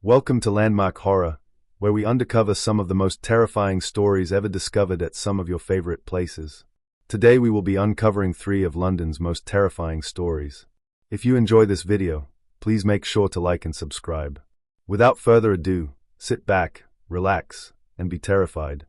Welcome to Landmark Horror, where we uncover some of the most terrifying stories ever discovered at some of your favorite places. Today we will be uncovering 3 of London's most terrifying stories. If you enjoy this video, please make sure to like and subscribe. Without further ado, sit back, relax, and be terrified.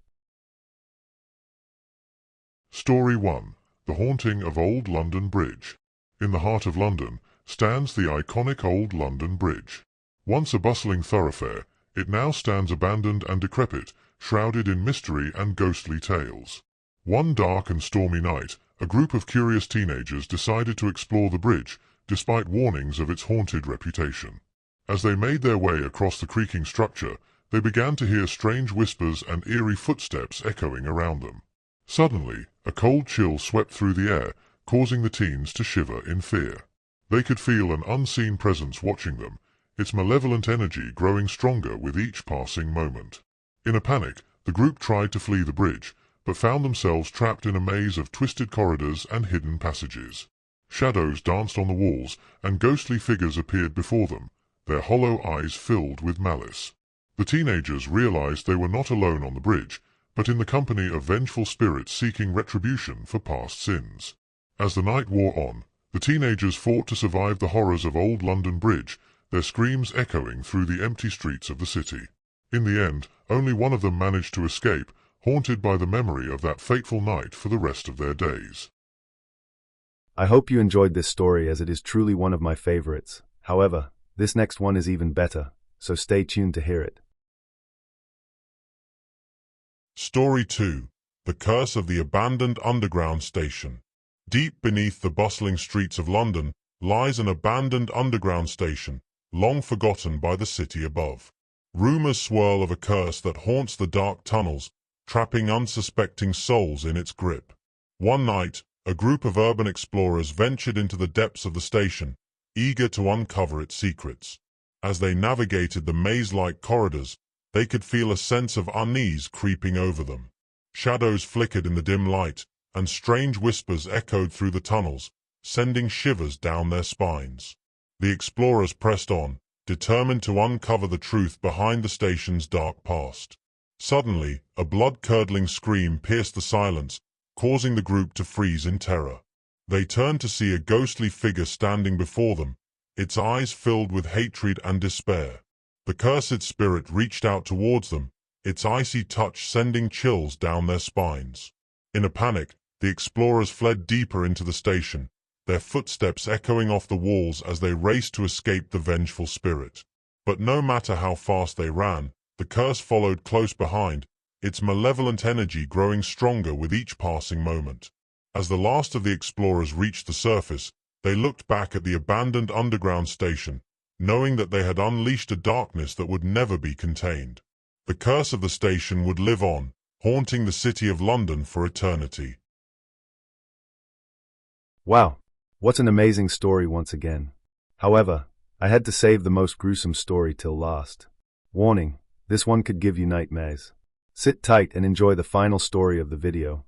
Story 1. The Haunting of Old London Bridge. In the heart of London stands the iconic Old London Bridge. Once a bustling thoroughfare, it now stands abandoned and decrepit, shrouded in mystery and ghostly tales. One dark and stormy night, a group of curious teenagers decided to explore the bridge, despite warnings of its haunted reputation. As they made their way across the creaking structure, they began to hear strange whispers and eerie footsteps echoing around them. Suddenly, a cold chill swept through the air, causing the teens to shiver in fear. They could feel an unseen presence watching them, its malevolent energy growing stronger with each passing moment. In a panic, the group tried to flee the bridge, but found themselves trapped in a maze of twisted corridors and hidden passages. Shadows danced on the walls, and ghostly figures appeared before them, their hollow eyes filled with malice. The teenagers realized they were not alone on the bridge, but in the company of vengeful spirits seeking retribution for past sins. As the night wore on, the teenagers fought to survive the horrors of Old London Bridge, their screams echoing through the empty streets of the city. In the end, only one of them managed to escape, haunted by the memory of that fateful night for the rest of their days. I hope you enjoyed this story, as it is truly one of my favorites. However, this next one is even better, so stay tuned to hear it. Story 2. The Curse of the Abandoned Underground Station. Deep beneath the bustling streets of London lies an abandoned underground station, long forgotten by the city above. Rumors swirl of a curse that haunts the dark tunnels, trapping unsuspecting souls in its grip. One night, a group of urban explorers ventured into the depths of the station, eager to uncover its secrets. As they navigated the maze-like corridors, they could feel a sense of unease creeping over them. Shadows flickered in the dim light, and strange whispers echoed through the tunnels, sending shivers down their spines. The explorers pressed on, determined to uncover the truth behind the station's dark past. Suddenly, a blood-curdling scream pierced the silence, causing the group to freeze in terror. They turned to see a ghostly figure standing before them, its eyes filled with hatred and despair. The cursed spirit reached out towards them, its icy touch sending chills down their spines. In a panic, the explorers fled deeper into the station, their footsteps echoing off the walls as they raced to escape the vengeful spirit. But no matter how fast they ran, the curse followed close behind, its malevolent energy growing stronger with each passing moment. As the last of the explorers reached the surface, they looked back at the abandoned underground station, knowing that they had unleashed a darkness that would never be contained. The curse of the station would live on, haunting the city of London for eternity. Wow, what an amazing story once again. However, I had to save the most gruesome story till last. Warning, this one could give you nightmares. Sit tight and enjoy the final story of the video.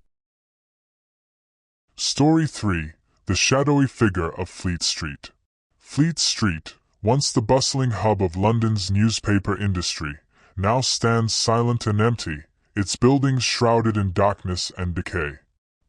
Story 3. The Shadowy Figure of Fleet Street. Fleet Street, once the bustling hub of London's newspaper industry, now stands silent and empty, its buildings shrouded in darkness and decay.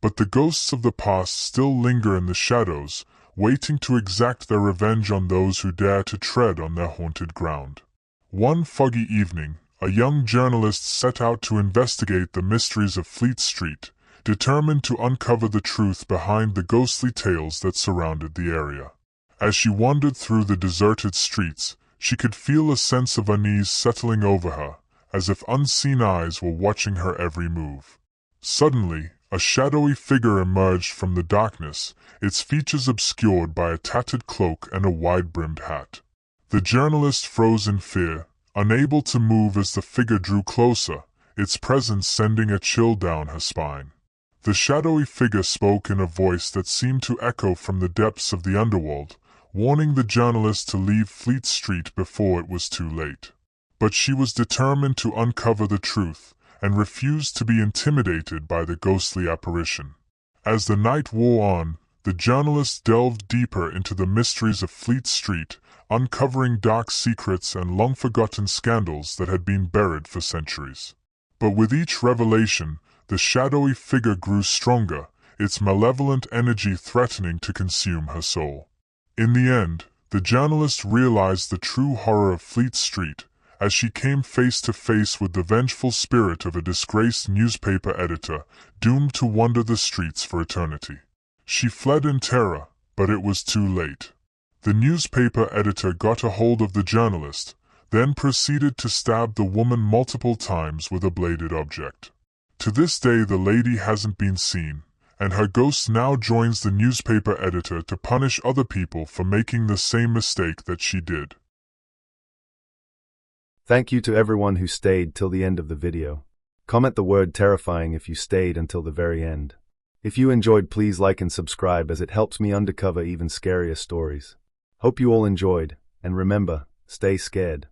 But the ghosts of the past still linger in the shadows, waiting to exact their revenge on those who dare to tread on their haunted ground. One foggy evening, a young journalist set out to investigate the mysteries of Fleet Street, determined to uncover the truth behind the ghostly tales that surrounded the area. As she wandered through the deserted streets, she could feel a sense of unease settling over her, as if unseen eyes were watching her every move. Suddenly, a shadowy figure emerged from the darkness, its features obscured by a tattered cloak and a wide-brimmed hat. The journalist froze in fear, unable to move as the figure drew closer, its presence sending a chill down her spine. The shadowy figure spoke in a voice that seemed to echo from the depths of the underworld, warning the journalist to leave Fleet Street before it was too late. But she was determined to uncover the truth, and refused to be intimidated by the ghostly apparition. As the night wore on, the journalist delved deeper into the mysteries of Fleet Street, uncovering dark secrets and long-forgotten scandals that had been buried for centuries. But with each revelation, the shadowy figure grew stronger, its malevolent energy threatening to consume her soul. In the end, the journalist realized the true horror of Fleet Street, as she came face to face with the vengeful spirit of a disgraced newspaper editor, doomed to wander the streets for eternity. She fled in terror, but it was too late. The newspaper editor got a hold of the journalist, then proceeded to stab the woman multiple times with a bladed object. To this day the lady hasn't been seen, and her ghost now joins the newspaper editor to punish other people for making the same mistake that she did. Thank you to everyone who stayed till the end of the video. Comment the word terrifying if you stayed until the very end. If you enjoyed, please like and subscribe, as it helps me uncover even scarier stories. Hope you all enjoyed, and remember, stay scared.